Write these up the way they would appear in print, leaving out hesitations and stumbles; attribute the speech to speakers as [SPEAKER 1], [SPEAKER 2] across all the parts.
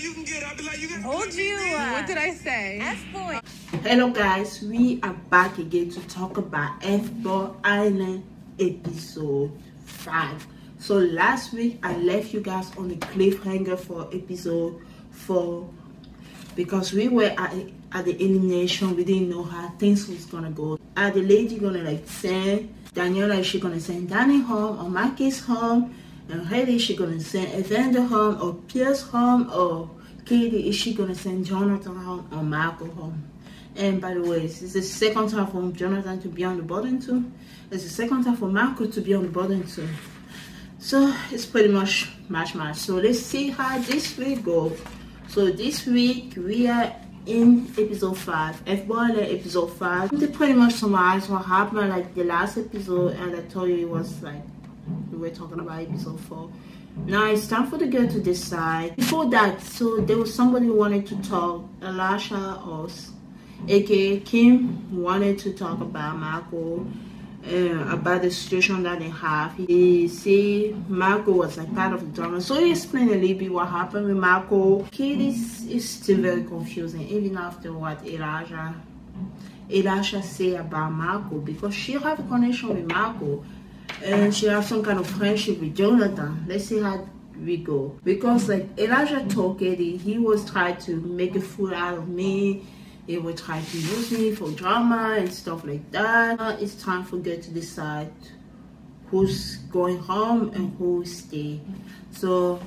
[SPEAKER 1] you can get it. I'll be like, you got
[SPEAKER 2] Told you.
[SPEAKER 3] What did I say?
[SPEAKER 2] Fboy.
[SPEAKER 4] Hello guys, we are back again to talk about Fboy Island episode 5. So last week I left you guys on the cliffhanger for episode 4 because we were at the elimination. We didn't know how things was gonna go. Are the lady gonna like send Daniela? Is she gonna send Danny home or Marcus home? And Haley, is she gonna send Evander home or Pierce home? Or Katie, is she gonna send Jonathan home or Marco home? And by the way, it's the second time for Jonathan to be on the bottom too. It's the second time for Marco to be on the bottom too. So it's pretty much match. So let's see how this week goes. So this week we are in episode 5, Fboy episode 5. They pretty much summarize what happened like the last episode, and I told you it was like we were talking about episode 4. Now it's time for the girl to decide. Before that, so there was somebody who wanted to talk, Elisha or aka Kim wanted to talk about Marco, about the situation that they have. He said Marco was like part of the drama, so he explained a little bit what happened with Marco. Kid is still very confusing even after what Elisha say about Marco, because she have a connection with Marco and she have some kind of friendship with Jonathan. Let's see how we go, because like Elijah told Katie, he was trying to make a fool out of me. He would try to use me for drama and stuff like that. It's time for girl to decide who's going home and who will stay. So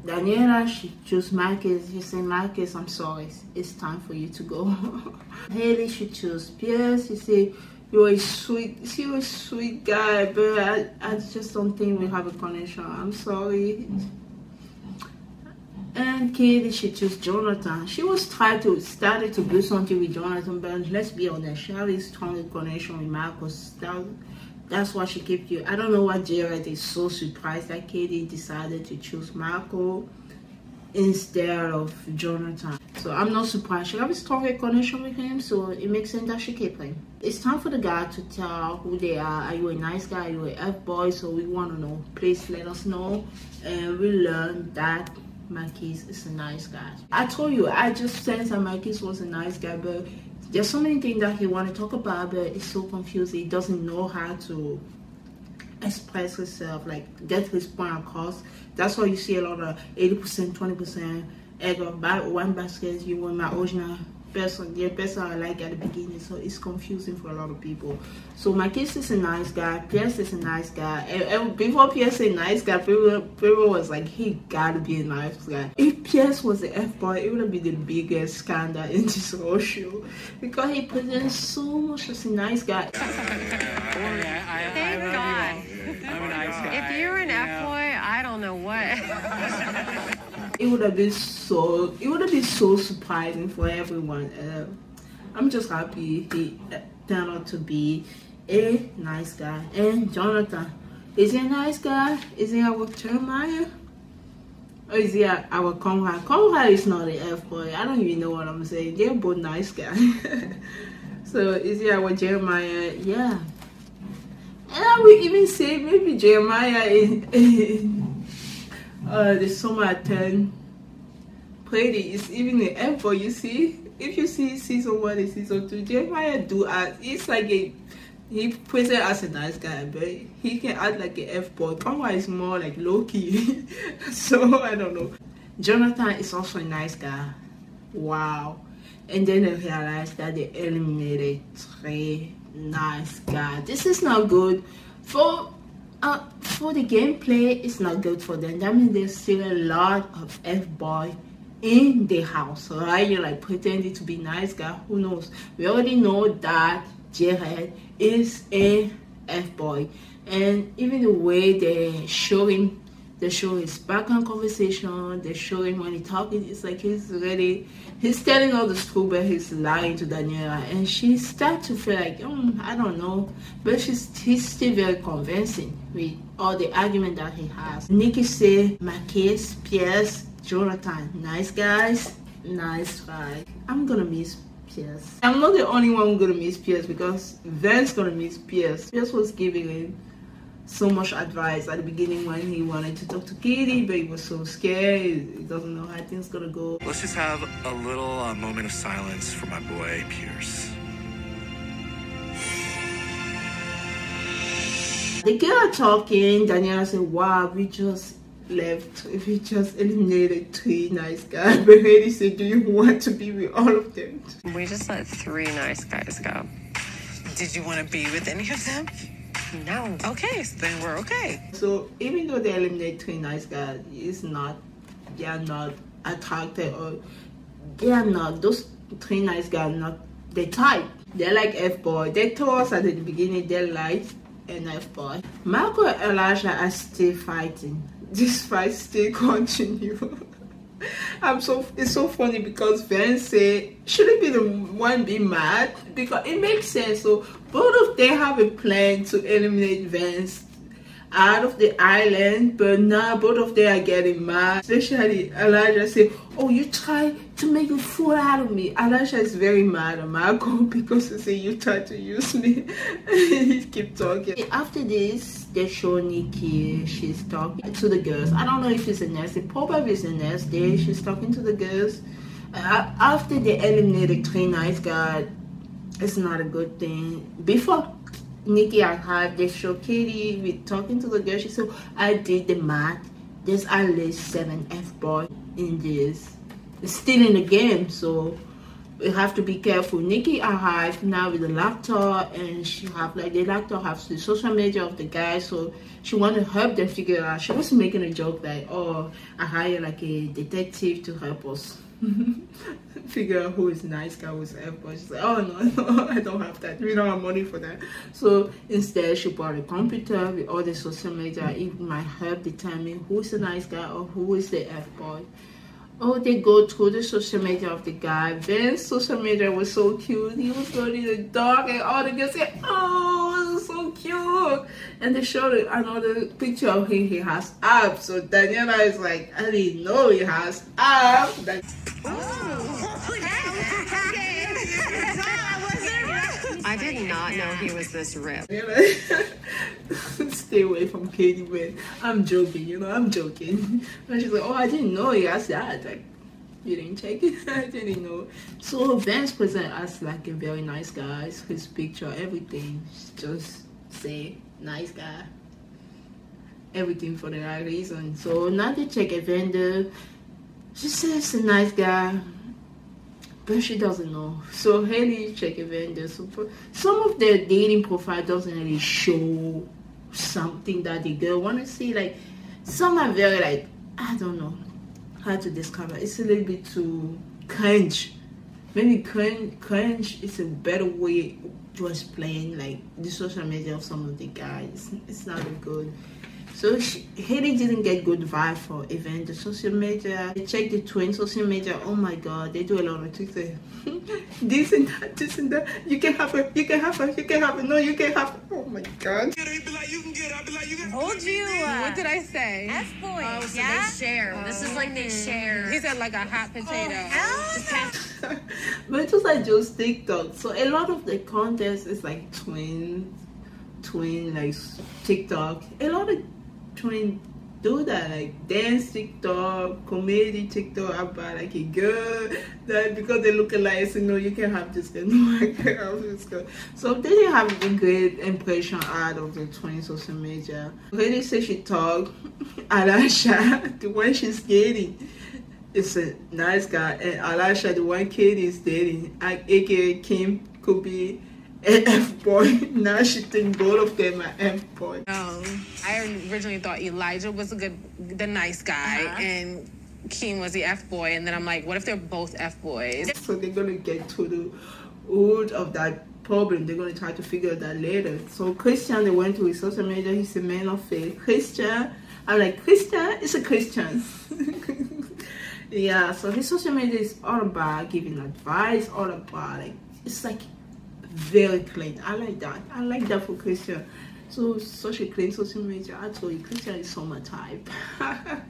[SPEAKER 4] Daniela, she chose Marcus. She said, Marcus, I'm sorry, it's time for you to go. Haley, she chose Pierce. She said, you're a sweet guy, but I just don't think we have a connection. I'm sorry. And Katie, she chose Jonathan. She was started to do something with Jonathan, but let's be honest, she had a strong connection with Marcus. That's why she kept you. I don't know why Jared is so surprised that Katie decided to choose Marco instead of Jonathan. So I'm not surprised. She have a stronger connection with him, so it makes sense that she kept him. It's time for the guy to tell who they are. Are you a nice guy? Are you a Fboy? So we want to know. Please let us know. And we learned that Marcus is a nice guy. I told you, I just sensed that Marcus was a nice guy, but there's so many things that he want to talk about, but it's so confusing. He doesn't know how to express himself, like get his point across. That's why you see a lot of 80%, 20% egg or one basket. You were my original person, the person I like at the beginning, so it's confusing for a lot of people. So Marcus is a nice guy, Pierce is a nice guy, and before Pierce is a nice guy, people was like, he gotta be a nice guy. If Pierce was the Fboy, it would have been the biggest scandal in this whole show, because he presents so much as a nice guy.
[SPEAKER 2] Thank God.
[SPEAKER 3] I'm a nice guy.
[SPEAKER 2] If you were an Fboy, I don't know what.
[SPEAKER 4] It would have been so surprising for everyone. I'm just happy he turned out to be a nice guy. And Jonathan, is he a nice guy? Is he our Jeremiah? Or is he our Conrad? Conrad is not a Fboy. I don't even know what I'm saying. They're both nice guys. So is he our Jeremiah? Yeah. And I would even say maybe Jeremiah is the summer 10 pretty is even the Fboy. You see, if you see season 1 and season 2, Jeremiah do act. It's like he presents as a nice guy, but he can act like a Fboy. Conrad is more like low-key. So I don't know. Jonathan is also a nice guy. Wow. And then they realized that they eliminated 3 nice guys. This is not good for the gameplay. It's not good for them. That means there's still a lot of Fboy in the house, right? You're like pretending to be nice guy. Who knows? We already know that Jared is a Fboy, and even the way they show his background conversation, they show him when he's talking, it's like he's telling all the truth, but he's lying to Daniela, and she starts to feel like, I don't know, but he's still very convincing with all the argument that he has. Nikki say, Marcus, Pierce, Jonathan, nice guys, nice try. I'm gonna miss Pierce. I'm not the only one who's gonna miss Pierce, because Van's gonna miss Pierce. Pierce was giving him so much advice at the beginning when he wanted to talk to Katie, but he was so scared. He doesn't know how things gonna go.
[SPEAKER 1] Let's just have a little moment of silence for my boy Pierce.
[SPEAKER 4] The girl are talking. Daniela said, wow, we just eliminated 3 nice guys. But Haley said, do you want to be with all of them?
[SPEAKER 2] We just let 3 nice guys go.
[SPEAKER 3] Did you want to be with any of them?
[SPEAKER 2] No.
[SPEAKER 3] Okay, so then we're okay.
[SPEAKER 4] So even though they eliminate 3 nice guys, they are not attracted, or they are not, those 3 nice guys are not the type. They're like Fboy. They told us at the beginning they like an Fboy. Marco and Elijah are still fighting. This fight still continue. It's so funny because Vance said, shouldn't be the one be mad, because it makes sense. So both of them have a plan to eliminate Vance out of the island, but now both of them are getting mad. Especially Elijah said, oh, you try to make a fool out of me. Elijah is very mad at Marco because he said, you tried to use me. He keep talking. After this, they show Nikki. She's talking to the girls. I don't know if it's a nasty. Probably it's a nasty. She's talking to the girls. After they eliminated 3 nice guys, it's not a good thing. Before Nikki arrived, they show Katie with talking to the girl. She said, I did the math. There's at least 7 Fboy in this. It's still in the game, so we have to be careful. Nikki arrived now with the laptop, and she have the laptop has the social media of the guy, so she wanted to help them figure out. She was making a joke like, oh, I hired like a detective to help us figure out who is nice guy, who is Fboy. She's like, oh no, I don't have that. We don't have money for that. So instead, she bought a computer with all the social media. It might help determine who is the nice guy or who is the Fboy. Oh, they go through the social media of the guy. Ben's social media was so cute. He was going in the dark, and all the girls said, oh, this is so cute. And they showed another picture of him. He has abs. So Daniela is like, I didn't know he has abs.
[SPEAKER 2] I did not know he was this ripped.
[SPEAKER 4] Stay away from Katie, but I'm joking, I'm joking. And she's like, oh, I didn't know he has that. Like, you didn't check it? I didn't know. So Vance presents us like a very nice guy. His picture, everything, just say nice guy. Everything for the right reason. So now they check a vendor. She says a nice guy, but she doesn't know. So Haley check a vendor. So some of their dating profile doesn't really show something that the girl want to see. Like, some are very like, I don't know how to describe it. It's a little bit too cringe. Maybe cringe is a better way to explain like the social media of some of the guys. It's not good. So Haley didn't get good vibe for even the social media. They check the twin social media. Oh my god, they do a lot of things. This and that, this and that. You can have her, you can have her, you can have her. No, you can have her. Oh my god.
[SPEAKER 3] Told you. What did I say?
[SPEAKER 5] Fboy.
[SPEAKER 2] Oh, so
[SPEAKER 5] yeah?
[SPEAKER 2] they share. This is like they share.
[SPEAKER 3] He said like a hot potato.
[SPEAKER 4] But it was like just TikTok. So a lot of the contest is like twin like TikTok. A lot of twin do that, like dance TikTok, comedy TikTok about like a girl that because they look alike, so no, you can have this girl, no, I can't have this girl. So they didn't have a great impression out of the twin social media. Really say she talk, Alasha, the one she's dating, is a nice guy, and Alasha, the one Katie is dating, aka Kim, could be an Fboy. Now she thinks both of them are Fboy.
[SPEAKER 3] I originally thought Elijah was the nice guy, and Keem was the Fboy, and then I'm like, what if they're both Fboys?
[SPEAKER 4] So they're gonna get to the root of that problem. They're gonna try to figure that later. So Christian, they went to his social media. He's a man of faith. Christian, I'm like, Christian is a Christian. Yeah. So his social media is all about giving advice, all about like, it's like very clean. I like that. I like that for Christian. So such a clean social media. I told you, Christian is so my type. I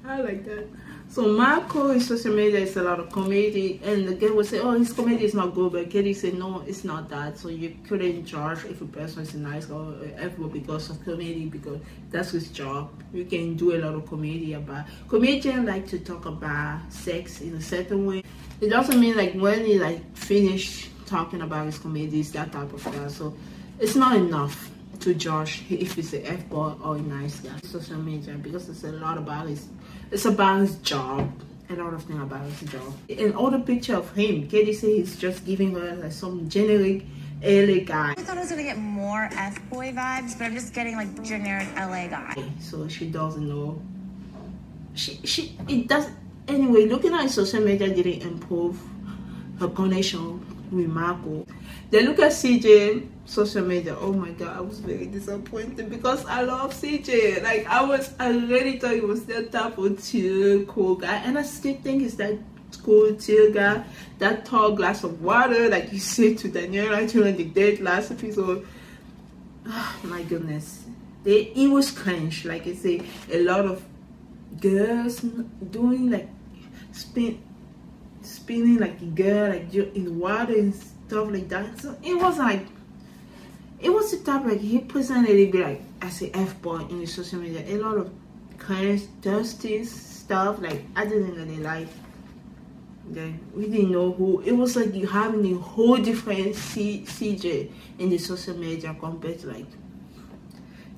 [SPEAKER 4] like that. So Marco, his social media is a lot of comedy, and the girl would say, oh, his comedy is not good, but Katie said, no, it's not that. So you couldn't judge if a person is a nice guy or everyone because of comedy, because that's his job. You can do a lot of comedy about. Comedians like to talk about sex in a certain way. It doesn't mean like when he like finish talking about his comedy, it's that type of guy. So it's not enough to judge if he's an F-boy or a nice guy. Social media, because it's a lot about it's about his job. A lot of things about his job. An older picture of him, Katie said he's just giving her like some generic LA guy.
[SPEAKER 5] I thought I was gonna get more F-boy vibes, but I'm just getting like generic LA guy.
[SPEAKER 4] So she doesn't know. It does anyway. Looking at his social media didn't improve her connection with Marco. Then look at CJ social media. Oh my god, I was very disappointed because I love CJ. Like I really thought he was that type of chill, cool guy, and I still think he's that cool, chill guy. That tall glass of water, like you said to Daniela during the date last episode. Oh my goodness, it was cringe. Like I say, a lot of girls doing like spinning like a girl like in water and stuff like that. So it was the type like he presented it like as a F-boy in the social media. A lot of cringe, thirsty stuff. Like I didn't really like. Then we didn't know who. It was like you having a whole different CJ in the social media compared to like.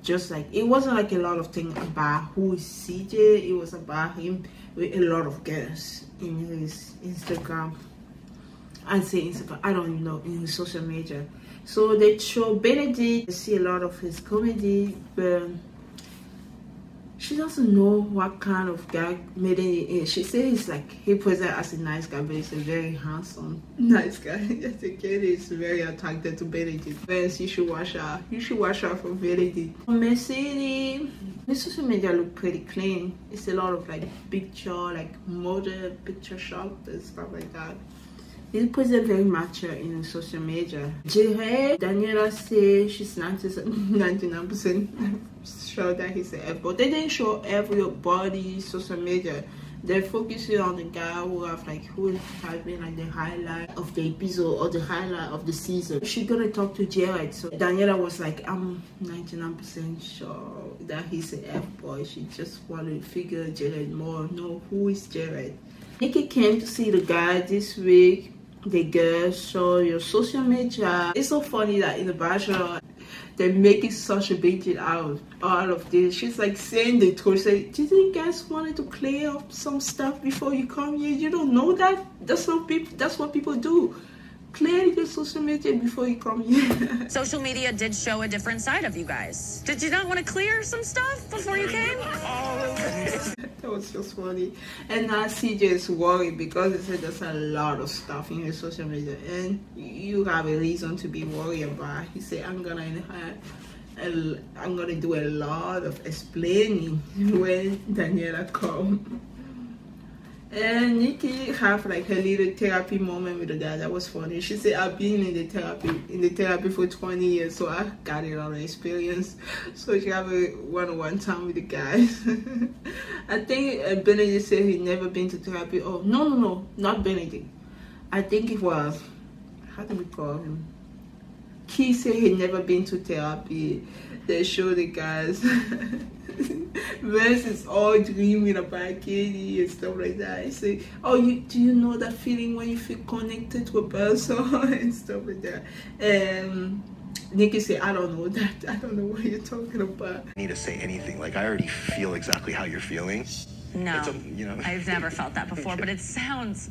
[SPEAKER 4] Just like it wasn't like a lot of things about who is CJ. It was about him with a lot of girls in his Instagram. I'd say Instagram, I don't even know, in his social media. So they show Benedict. I see a lot of his comedy, but she doesn't know what kind of guy Benedict is. She says like he presents as a nice guy, but he's a very handsome, nice guy. Just a kid is very attracted to Benedict. But you should watch out. You should watch out for Benedict. Mercedes, the social media look pretty clean. It's a lot of like picture, like model picture shots and stuff like that. He presents very mature in social media. Jared, Daniela says she's 99% sure that he's an F, but they didn't show everybody social media. They're focusing on the guy who has been like the highlight of the episode or the highlight of the season. She's gonna talk to Jared. So Daniela was like, I'm 99% sure that he's an F-boy. She just wanted to figure Jared more, know who is Jared. Nikki came to see the guy this week. The girl show your social media. It's so funny that in the Bachelor they're making such a big deal out of all of this. She's like saying the truth. Say, do you guys wanted to clear up some stuff before you come here? You don't know that? That's what people do. Clear your social media before you come here.
[SPEAKER 5] Social media did show a different side of you guys. Did you not want to clear some stuff before you came?
[SPEAKER 4] That was just funny. And now CJ is worried because he said there's a lot of stuff in his social media and you have a reason to be worried about. He said, I'm gonna do a lot of explaining when Daniela comes. And Nikki have like her little therapy moment with the guy. That was funny. She said, I've been in the therapy for 20 years, so I got a lot of experience. So she have a one-on-one time with the guys. I think Benedict said he'd never been to therapy. Oh, no, not Benedict. I think it was, how do we call him? He said he'd never been to therapy. They show the guys. Vance is all dreaming about Katie and stuff like that. I say, oh, do you know that feeling when you feel connected to a person and stuff like that? And Nikki said, I don't know that. I don't know what you're talking about.
[SPEAKER 1] I need to say anything. Like I already feel exactly how you're feeling.
[SPEAKER 5] No, I've never felt that before, but it sounds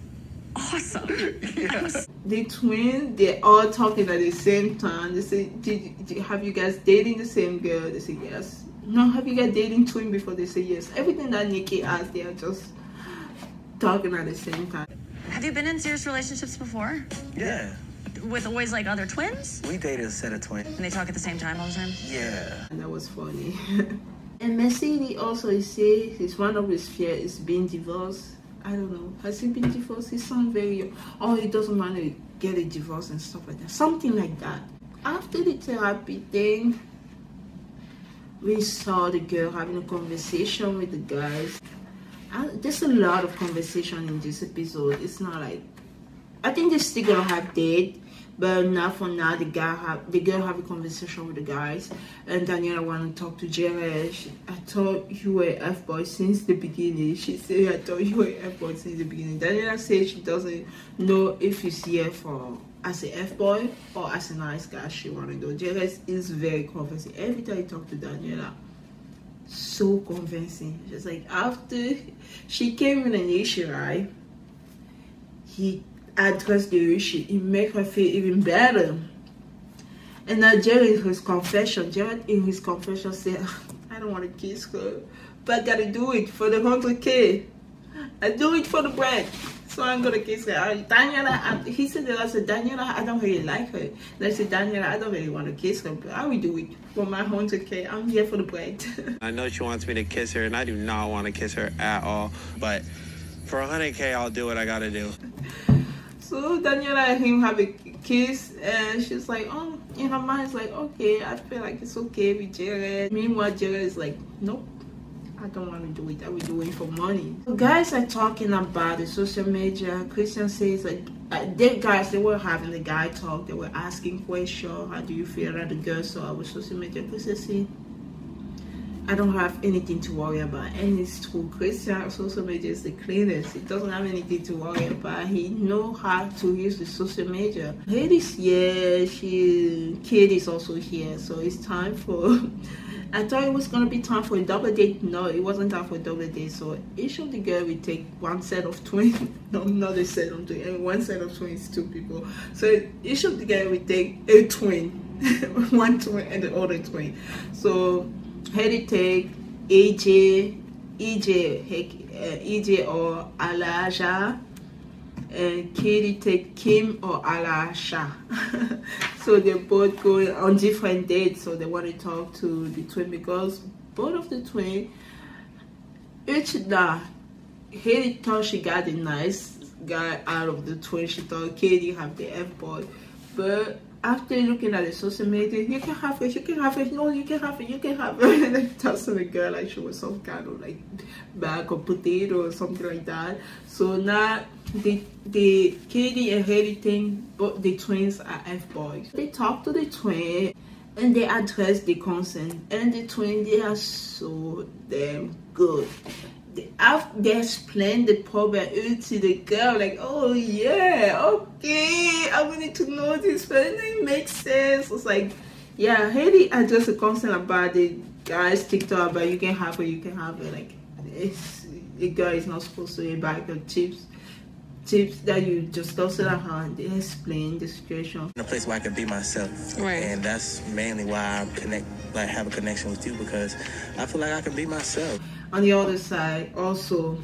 [SPEAKER 5] awesome.
[SPEAKER 1] Yes.
[SPEAKER 4] The twins, they're all talking at the same time. They say, have you guys dating the same girl? They say yes. No, have you guys dating twin before? They say yes. Everything that Nikki asks, they are just talking at the same time.
[SPEAKER 5] Have you been in serious relationships before?
[SPEAKER 1] Yeah.
[SPEAKER 5] With always like other twins?
[SPEAKER 1] We dated a set of twins.
[SPEAKER 5] And they talk at the same time all the time?
[SPEAKER 1] Yeah.
[SPEAKER 4] And that was funny. And Mercedes also, he says one of his fears is being divorced. I don't know. Has he been divorced? He sounds very, oh, he doesn't want to get a divorce and stuff like that. Something like that. After the therapy thing, we saw the girl having a conversation with the guys. there's a lot of conversation in this episode. It's not like, I think they're still gonna have date, but not for now. The girl have a conversation with the guys, and Daniela want to talk to Jared. I thought you were F-boy since the beginning. She said, I thought you were F-boy since the beginning. Daniela said she doesn't know if he's here for as a F-boy or as a nice guy. She want to know. Jared is very convincing. Every time you talk to Daniela, so convincing. Just like after she came with an issue, right? He addressed the issue. It made her feel even better. And now Jared in his confession said, I don't want to kiss her, but I gotta do it for the 100K. I do it for the bread, so I'm gonna kiss her. Daniela, he said that I said, Daniela, I don't really like her. And I said, Daniela, I don't really want to kiss her, but I will do it for my 100K. I'm here for the bread.
[SPEAKER 6] I know she wants me to kiss her, and I do not want to kiss her at all. But for 100K, I'll do what I gotta do.
[SPEAKER 4] So Daniela and him have a kiss, and she's like, oh, in her mind, it's like, okay, I feel like it's okay with Jared. Meanwhile, Jared is like, nope, I don't want to do it. I will do it for money. So guys are talking about the social media. Christian says like, they were having the guy talk. They were asking questions. How do you feel that the girl saw our social media? Christian said, I don't have anything to worry about. And it's true. Christian social media is the cleanest. He doesn't have anything to worry about. He knows how to use the social media. Heidi's here. Kid is also here. So it's time for... I thought it was going to be time for a double date. No, it wasn't time for a double date. So each of the girl will take one set of twins. No, not a set of twins. And one set of twins, two people. So each of the girl will take a twin. One twin and the other twin. So... Heidi take EJ or Alaja, and Katie take Kim or Alasha. So they're both going on different dates. So they want to talk to the twin because both of the twin, Heidi thought she got the nice guy out of the twin. She thought Katie have the F-boy, but after looking at the social media, you can have it, no, you can have it. And then tossing the girl like she was some kind of like bag of potato or something like that. So now the Katie and Haley think both the twins are F-boys. They talk to the twin and they address the concern. And the twin, they are so damn good. They explain the problem to the girl, like, oh yeah, okay, I wanted to know this, but it makes sense. It's like, yeah, Haley addressed a concern about the guys TikTok about you can have it, like, the girl is not supposed to eat bag of chips that you just toss it at her and they explain the situation.
[SPEAKER 6] In a place where I can be myself.
[SPEAKER 3] Right.
[SPEAKER 6] And that's mainly why I have a connection with you, because I feel like I can be myself.
[SPEAKER 4] On the other side, also,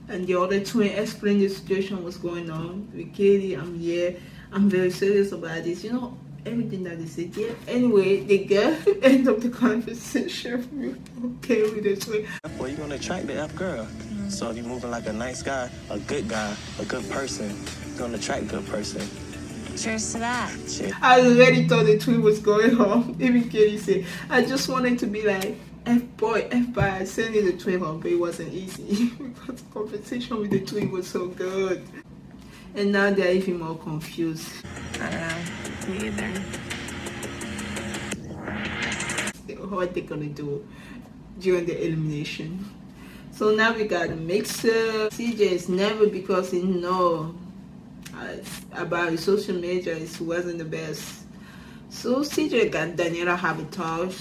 [SPEAKER 4] and the other twin explained the situation, what's going on with Katie. I'm here. I'm very serious about this. You know, everything that they said. Yeah. Anyway, the girl end up the conversation. Okay with the twin.
[SPEAKER 6] Well, you're gonna attract the F girl. So if you're moving like a nice guy, a good person, you're gonna attract a good person.
[SPEAKER 5] Cheers to that.
[SPEAKER 6] Cheers.
[SPEAKER 4] I already thought the twin was going home. Even Katie said, I just wanted to be like, F-boy, F-boy, sending the twin home, but it wasn't easy because the conversation with the twin was so good. And now they're even more confused.
[SPEAKER 3] I don't know. Me either.
[SPEAKER 4] What they're gonna do during the elimination. So now we got a mixer. CJ is never, because he know about his social media, it wasn't the best. So CJ got Daniela have a talk.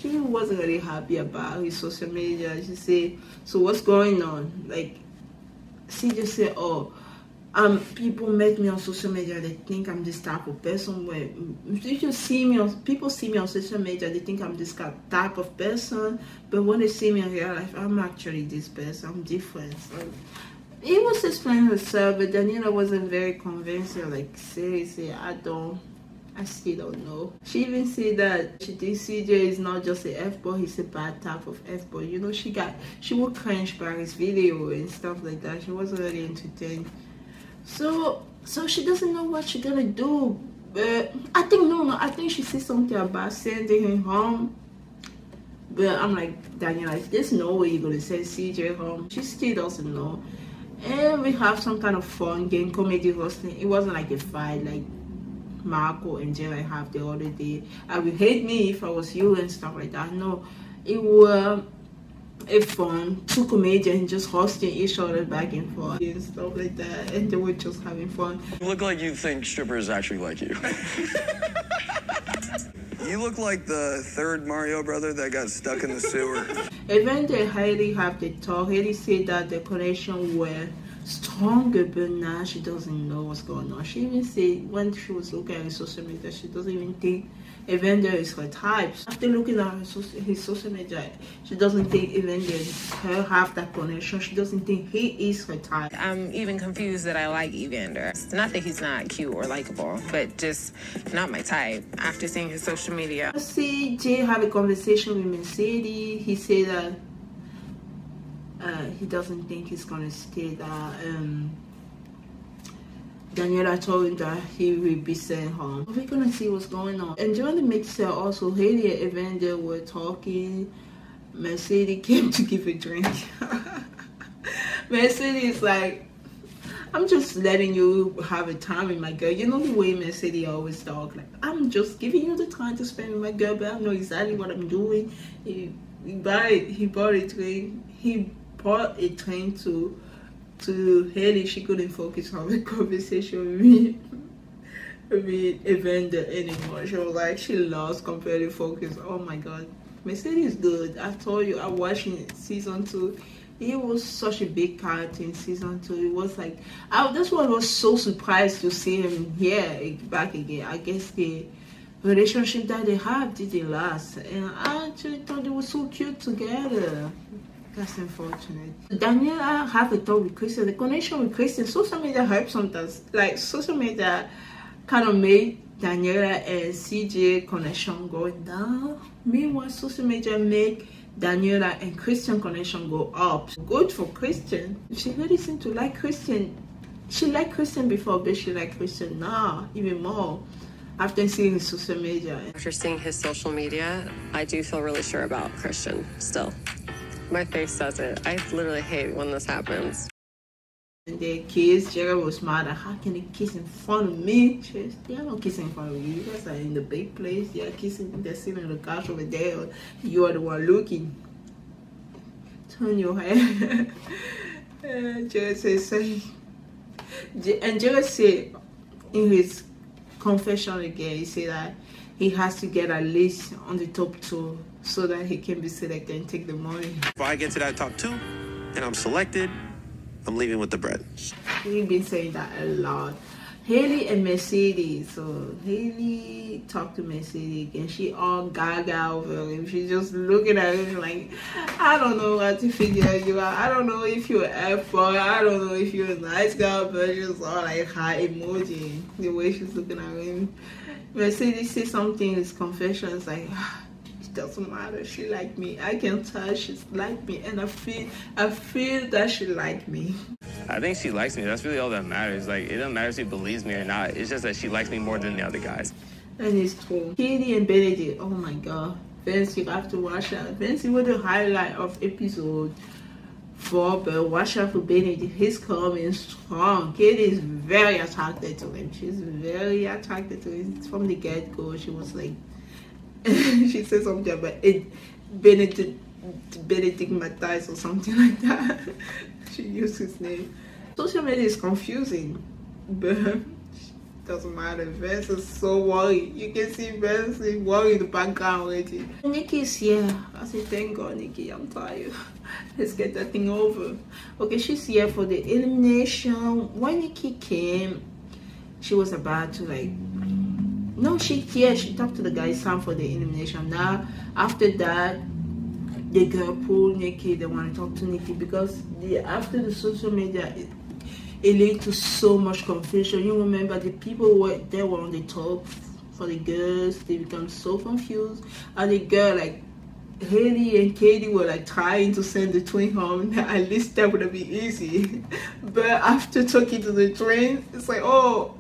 [SPEAKER 4] She wasn't really happy about his social media. She said, so what's going on? Like, CJ said, oh, people met me on social media, they think I'm this type of person. Where people see me on social media, they think I'm this type of person, but when they see me in real life, I'm actually this person. I'm different. So he was explaining herself, but Daniela wasn't very convincing. Like, seriously, I still don't know. She even said that she thinks CJ is not just a F-boy, he's a bad type of F-boy. You know, she would cringe by his video and stuff like that. She wasn't really entertained. So she doesn't know what she's gonna do. But I think she said something about sending him home. But I'm like, Daniela, there's no way you're gonna send CJ home. She still doesn't know. And we have some kind of fun game, comedy hosting. It wasn't like a fight like Marco and Jerry have the other day. I would hate me if I was you and stuff like that. No, it was a fun, two comedians just hosting each other back and forth and stuff like that, and they were just having fun.
[SPEAKER 7] You look like you think strippers actually like you. You look like the third Mario brother that got stuck in the sewer.
[SPEAKER 4] Even they Hailey have the talk, Hailey said that the connection were stronger, but now she doesn't know what's going on. She even said when she was looking at his social media, she doesn't even think Evander is her type. After looking at his social media, she doesn't think Evander her have that connection. She doesn't think he is her type.
[SPEAKER 3] I'm even confused that I like Evander. It's not that he's not cute or likable, but just not my type after seeing his social media.
[SPEAKER 4] I see Jay have a conversation with Mercedes. He said that he doesn't think he's gonna stay there. Daniela told him that he will be sent home. We're gonna see what's going on. And during the mixer also, Hailey and Evander were talking. Mercedes came to give a drink. Mercedes is like, I'm just letting you have a time with my girl. You know the way Mercedes always talk, like, I'm just giving you the time to spend with my girl, but I know exactly what I'm doing. He bought a train. He bought a train to Hailey. She couldn't focus on the conversation with Evander anymore. She was like, she lost complete focus. Oh my god, Mercedes is good. I told you, I watched in season 2. He was such a big character in season 2. It was like, that's why I was so surprised to see him here back again. I guess the relationship that they have didn't last, and I actually thought they were so cute together. That's unfortunate. Daniela have a talk with Christian. The connection with Christian, social media helps sometimes. Like, social media kind of made Daniela and CJ connection go down. Meanwhile, social media make Daniela and Christian connection go up. Good for Christian. She really seemed to like Christian. She liked Christian before, but she liked Christian now even more after seeing his social media.
[SPEAKER 2] After seeing his social media, I do feel really sure about Christian still. My face says it. I literally hate when this happens.
[SPEAKER 4] And they kiss. Jared was mad at, how can they kiss in front of me? She said, they're not kissing in front of you. You guys are in the big place. They're kissing. They're sitting on the couch over there. You are the one looking. Turn your head. Jared says, and Jared said in his confession again, he said that he has to get at least on the top 2 so that he can be selected and take the money.
[SPEAKER 1] If I get to that top 2 and I'm selected, I'm leaving with the bread.
[SPEAKER 4] He's been saying that a lot. Hailey and Mercedes. So Hailey talked to Mercedes and she all gaga over him. She's just looking at him like, I don't know what to figure you out. I don't know if you're an F-boy. I don't know if you're a nice guy, but just all like high emoji. The way she's looking at him. Mercedes said something in his confession. It's like, it doesn't matter. She like me. I can tell she's like me, and I feel that she like me.
[SPEAKER 8] I think she likes me. That's really all that matters. Like, it doesn't matter if she believes me or not. It's just that she likes me more than the other guys.
[SPEAKER 4] And it's true. Katie and Benedict. Oh my god. Vince, you have to watch that. Vince was the highlight of episode 4, but watch out for Benedict. He's coming strong. Katie is very attracted to him. She's very attracted to him from the get-go. She was like, she said something about it, Benedict Matthijs or something like that. She used his name. Social media is confusing, but doesn't matter. Vince is so worried. You can see Vince is worried in the background already. Nikki's here. I say, thank God, Nikki, I'm tired. Let's get that thing over. Okay, she's here for the elimination. When Nikki came, she was about to like, no, she talked to the guy Sam for the elimination. Now, after that, the girl pulled Nikki. They want to talk to Nikki because after the social media, it led to so much confusion. You remember the people were on the top for the girls. They become so confused. And the girl, like Hailey and Katie, were like trying to send the twin home. At least that would be easy. But after talking to the twin, it's like, oh,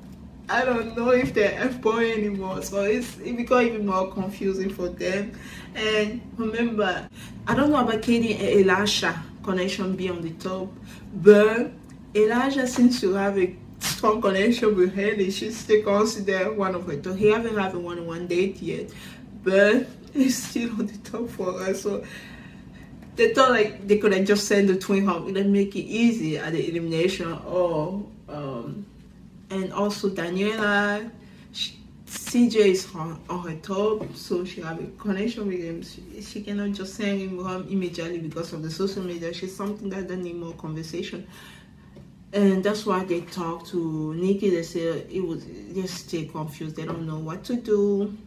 [SPEAKER 4] I don't know if they're F-boy anymore, so it become even more confusing for them. And remember, I don't know about Katie and Elijah connection be on the top, but Elijah seems to have a strong connection with Haley. She's still considered one of her top. He haven't had a one-on-one date yet, but he's still on the top for her. So they thought like they could have just sent the twin home and make it easy at the elimination. Or and also Daniela, CJ is on her top, so she have a connection with him. She cannot just send him home immediately because of the social media. She's something that doesn't need more conversation. And that's why they talk to Nikki. They say they stay confused. They don't know what to do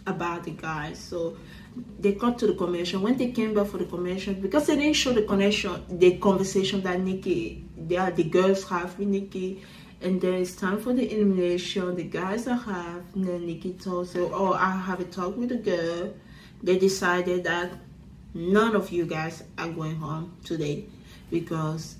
[SPEAKER 4] about the guys. So they got to the commission. When they came back for the commission, because they didn't show the conversation that Nikki, the girls have with Nikki, and then it's time for the elimination. The guys are have, and then Nikki told them, "Oh, I have a talk with the girl." They decided that none of you guys are going home today because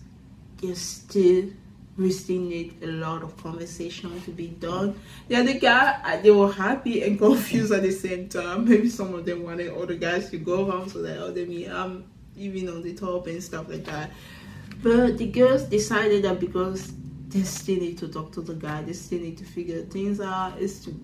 [SPEAKER 4] we still need a lot of conversation to be done. The other guy, they were happy and confused at the same time. Maybe some of them wanted other guys to go home so that other me, I'm even on the top and stuff like that. But the girls decided that because they still need to talk to the guy, they still need to figure things out, is to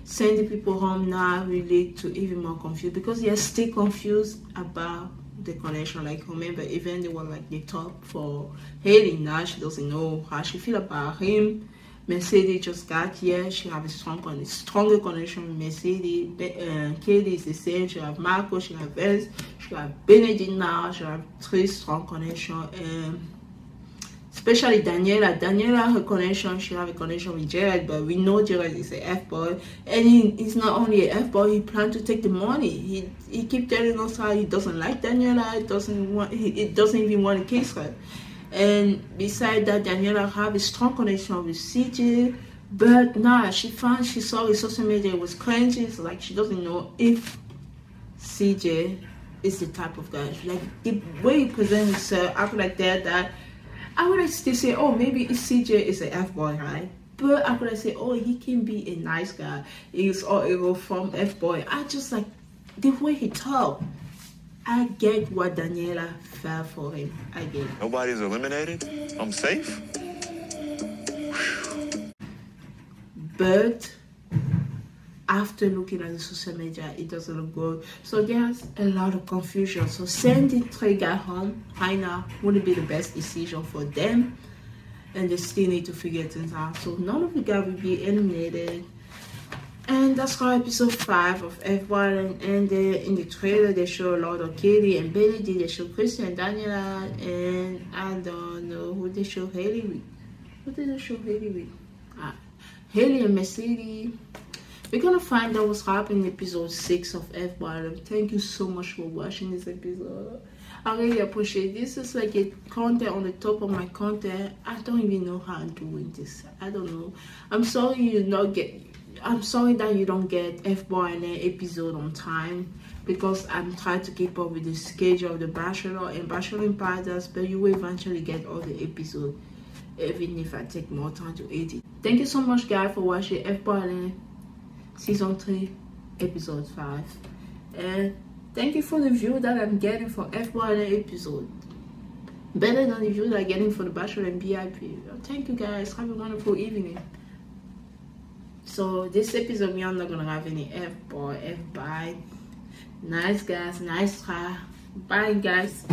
[SPEAKER 4] send the people home now really to even more confused, because they're still confused about the connection. Like, remember, even they were like the top for Haley. Now she doesn't know how she feel about him. Mercedes just got here. She have a stronger connection with Mercedes. Katie is the same. She have Marco. She have Vance. She have Benedict now. She have 3 strong connection. Especially Daniela, her connection, she have a connection with Jared, but we know Jared is a F-boy, and he's not only a F-boy, he planned to take the money. He keep telling us how he doesn't like Daniela, he doesn't even want to kiss her. And besides that, Daniela have a strong connection with CJ, but now she saw his social media was cleansing, so like she doesn't know if CJ is the type of guy. Like the way he presents himself, act like that I would still say, oh, maybe CJ is an F-boy, right? But I could say, oh, he can be a nice guy. He's all from F-boy. I just like the way he talk. I get what Daniela felt for him. I get it.
[SPEAKER 9] Nobody's eliminated? I'm safe?
[SPEAKER 4] But after looking at the social media, it doesn't look good. So there's a lot of confusion. So sending 3 guys home right now wouldn't be the best decision for them. And they still need to figure things out. So none of the guys will be eliminated. And that's how episode 5 of F1 ended. In the trailer, they show a lot of Katie and Benedict. They show Christian and Daniela. And I don't know who they show Haley with. Who did they show Haley with? Haley and Mercedes. We're gonna find out what's happening in episode 6 of F1. Thank you so much for watching this episode. I really appreciate this. It's like a content on the top of my content. I don't even know how I'm doing this. I don't know. I'm sorry that you don't get F-boy and episode on time, because I'm trying to keep up with the schedule of the Bachelor and Bachelor in Paradise, but you will eventually get all the episodes, even if I take more time to edit. Thank you so much, guys, for watching F-boy Season 3, Episode 5. And thank you for the view that I'm getting for F1 episode. Better than the view that I'm getting for the Bachelor and VIP. Thank you guys. Have a wonderful evening. So this episode, we are not gonna have any F-boy, F-bye. Nice guys, nice try. Bye guys.